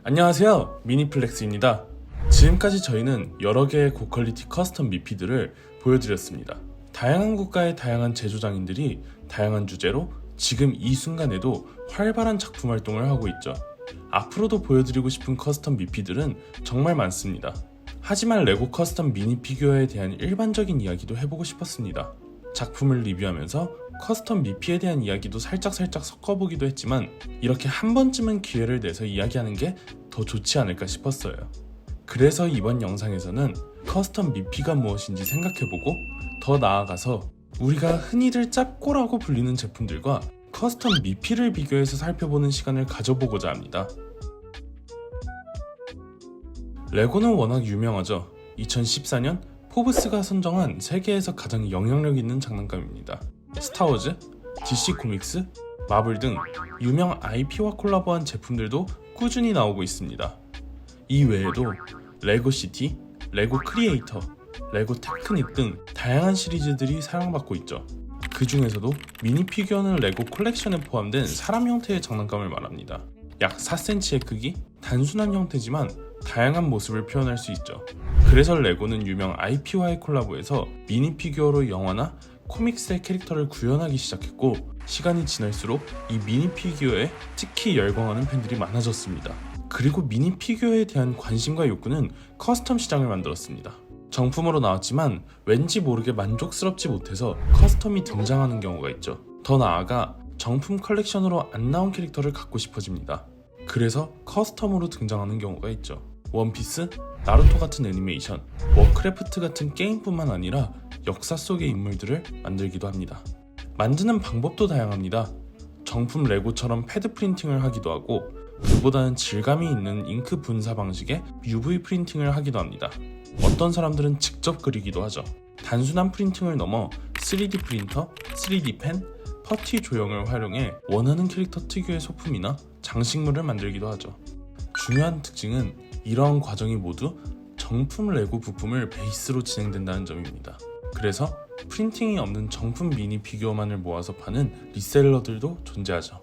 안녕하세요, 미니플렉스입니다. 지금까지 저희는 여러 개의 고퀄리티 커스텀 미피들을 보여드렸습니다. 다양한 국가의 다양한 제조장인들이 다양한 주제로 지금 이 순간에도 활발한 작품 활동을 하고 있죠. 앞으로도 보여드리고 싶은 커스텀 미피들은 정말 많습니다. 하지만 레고 커스텀 미니 피규어에 대한 일반적인 이야기도 해보고 싶었습니다. 작품을 리뷰하면서 커스텀 미피에 대한 이야기도 살짝 섞어보기도 했지만 이렇게 한 번쯤은 기회를 내서 이야기하는 게 더 좋지 않을까 싶었어요. 그래서 이번 영상에서는 커스텀 미피가 무엇인지 생각해보고 더 나아가서 우리가 흔히들 짭고라고 불리는 제품들과 커스텀 미피를 비교해서 살펴보는 시간을 가져보고자 합니다. 레고는 워낙 유명하죠. 2014년 포브스가 선정한 세계에서 가장 영향력 있는 장난감입니다. 스타워즈, DC 코믹스, 마블 등 유명 IP와 콜라보한 제품들도 꾸준히 나오고 있습니다. 이 외에도 레고시티, 레고 크리에이터, 레고 테크닉 등 다양한 시리즈들이 사용받고 있죠. 그 중에서도 미니 피규어는 레고 컬렉션에 포함된 사람 형태의 장난감을 말합니다. 약 4cm의 크기, 단순한 형태지만 다양한 모습을 표현할 수 있죠. 그래서 레고는 유명 IP와의 콜라보에서 미니 피규어로 영화나 코믹스의 캐릭터를 구현하기 시작했고, 시간이 지날수록 이 미니 피규어에 특히 열광하는 팬들이 많아졌습니다. 그리고 미니 피규어에 대한 관심과 욕구는 커스텀 시장을 만들었습니다. 정품으로 나왔지만 왠지 모르게 만족스럽지 못해서 커스텀이 등장하는 경우가 있죠. 더 나아가 정품 컬렉션으로 안 나온 캐릭터를 갖고 싶어집니다. 그래서 커스텀으로 등장하는 경우가 있죠. 원피스, 나루토 같은 애니메이션, 워크래프트 같은 게임뿐만 아니라 역사 속의 인물들을 만들기도 합니다. 만드는 방법도 다양합니다. 정품 레고처럼 패드 프린팅을 하기도 하고, 그보다는 질감이 있는 잉크 분사 방식의 UV 프린팅을 하기도 합니다. 어떤 사람들은 직접 그리기도 하죠. 단순한 프린팅을 넘어 3D 프린터, 3D 펜, 퍼티 조형을 활용해 원하는 캐릭터 특유의 소품이나 장식물을 만들기도 하죠. 중요한 특징은 이러한 과정이 모두 정품 레고 부품을 베이스로 진행된다는 점입니다. 그래서 프린팅이 없는 정품 미니 피규어만을 모아서 파는 리셀러들도 존재하죠.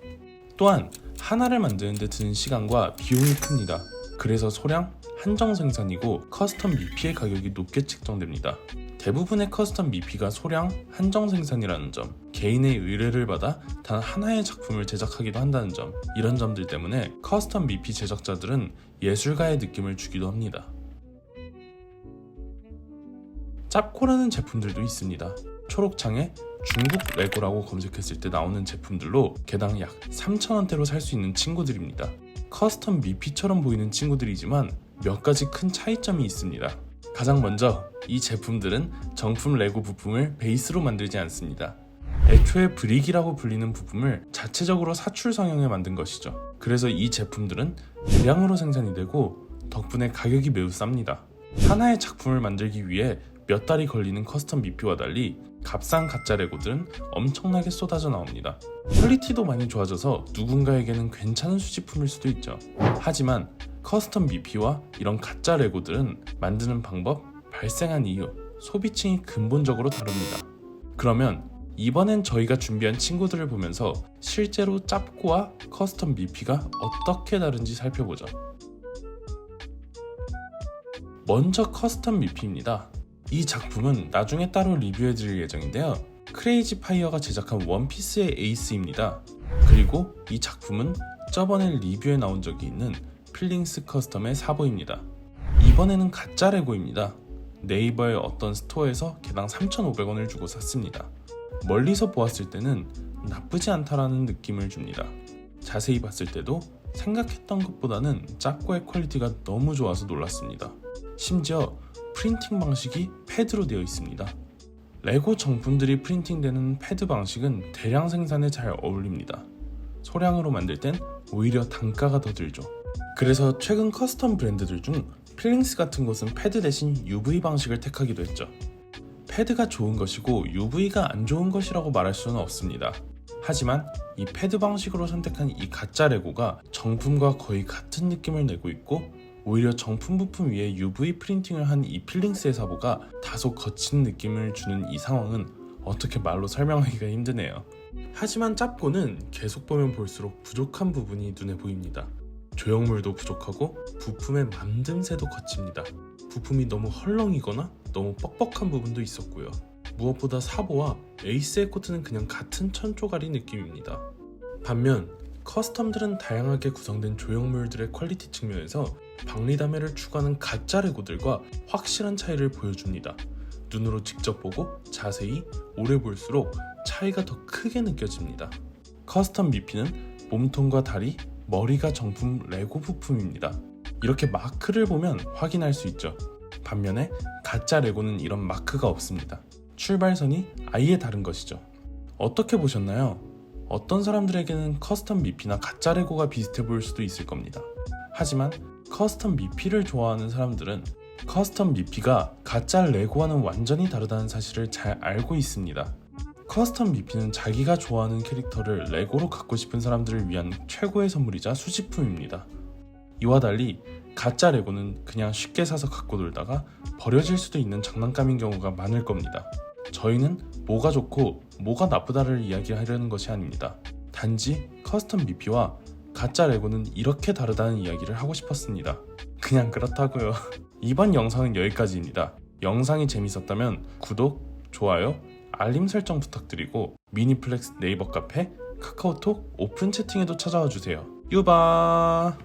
또한 하나를 만드는 데 드는 시간과 비용이 큽니다. 그래서 소량 한정 생산이고 커스텀 미피의 가격이 높게 책정됩니다. 대부분의 커스텀 미피가 소량 한정 생산이라는 점, 개인의 의뢰를 받아 단 하나의 작품을 제작하기도 한다는 점, 이런 점들 때문에 커스텀 미피 제작자들은 예술가의 느낌을 주기도 합니다. 짭코라는 제품들도 있습니다. 초록창에 중국 레고라고 검색했을 때 나오는 제품들로 개당 약 3,000원대로 살 수 있는 친구들입니다. 커스텀 미피처럼 보이는 친구들이지만 몇 가지 큰 차이점이 있습니다. 가장 먼저 이 제품들은 정품 레고 부품을 베이스로 만들지 않습니다. 애초에 브릭이라고 불리는 부품을 자체적으로 사출 성형해 만든 것이죠. 그래서 이 제품들은 대량으로 생산이 되고 덕분에 가격이 매우 쌉니다. 하나의 작품을 만들기 위해 몇 달이 걸리는 커스텀 미피와 달리 값싼 가짜 레고들은 엄청나게 쏟아져 나옵니다. 퀄리티도 많이 좋아져서 누군가에게는 괜찮은 수집품일 수도 있죠. 하지만 커스텀 미피와 이런 가짜 레고들은 만드는 방법, 발생한 이유, 소비층이 근본적으로 다릅니다. 그러면 이번엔 저희가 준비한 친구들을 보면서 실제로 짭코와 커스텀 미피가 어떻게 다른지 살펴보죠. 먼저 커스텀 미피입니다. 이 작품은 나중에 따로 리뷰해드릴 예정인데요. 크레이지 파이어가 제작한 원피스의 에이스입니다. 그리고 이 작품은 저번에 리뷰에 나온 적이 있는 필링스 커스텀의 사보입니다. 이번에는 가짜 레고입니다. 네이버의 어떤 스토어에서 개당 3,500원을 주고 샀습니다. 멀리서 보았을 때는 나쁘지 않다라는 느낌을 줍니다. 자세히 봤을 때도 생각했던 것보다는 짭고의 퀄리티가 너무 좋아서 놀랐습니다. 심지어 프린팅 방식이 패드로 되어 있습니다. 레고 정품들이 프린팅되는 패드 방식은 대량 생산에 잘 어울립니다. 소량으로 만들 땐 오히려 단가가 더 들죠. 그래서 최근 커스텀 브랜드들 중 필링스 같은 곳은 패드 대신 UV 방식을 택하기도 했죠. 패드가 좋은 것이고 UV가 안 좋은 것이라고 말할 수는 없습니다. 하지만 이 패드 방식으로 선택한 이 가짜 레고가 정품과 거의 같은 느낌을 내고 있고, 오히려 정품 부품 위에 UV 프린팅을 한 이 필링스의 사보가 다소 거친 느낌을 주는 이 상황은 어떻게 말로 설명하기가 힘드네요. 하지만 짭고는 계속 보면 볼수록 부족한 부분이 눈에 보입니다. 조형물도 부족하고 부품의 만듦새도 거칩니다. 부품이 너무 헐렁이거나 너무 뻑뻑한 부분도 있었고요. 무엇보다 사보와 에이스 에코트는 그냥 같은 천조가리 느낌입니다. 반면 커스텀들은 다양하게 구성된 조형물들의 퀄리티 측면에서 박리담회를 추구하는 가짜 레고들과 확실한 차이를 보여줍니다. 눈으로 직접 보고 자세히 오래 볼수록 차이가 더 크게 느껴집니다. 커스텀 미피는 몸통과 다리, 머리가 정품 레고 부품입니다. 이렇게 마크를 보면 확인할 수 있죠. 반면에 가짜 레고는 이런 마크가 없습니다. 출발선이 아예 다른 것이죠. 어떻게 보셨나요? 어떤 사람들에게는 커스텀 미피나 가짜 레고가 비슷해 보일 수도 있을 겁니다. 하지만 커스텀 미피를 좋아하는 사람들은 커스텀 미피가 가짜 레고와는 완전히 다르다는 사실을 잘 알고 있습니다. 커스텀 미피는 자기가 좋아하는 캐릭터를 레고로 갖고 싶은 사람들을 위한 최고의 선물이자 수집품입니다. 이와 달리 가짜 레고는 그냥 쉽게 사서 갖고 놀다가 버려질 수도 있는 장난감인 경우가 많을 겁니다. 저희는 뭐가 좋고 뭐가 나쁘다를 이야기하려는 것이 아닙니다. 단지 커스텀 미피와 가짜 레고는 이렇게 다르다는 이야기를 하고 싶었습니다. 그냥 그렇다고요. 이번 영상은 여기까지입니다. 영상이 재밌었다면 구독, 좋아요, 알림 설정 부탁드리고 미니플렉스 네이버 카페, 카카오톡 오픈 채팅에도 찾아와 주세요. 유바!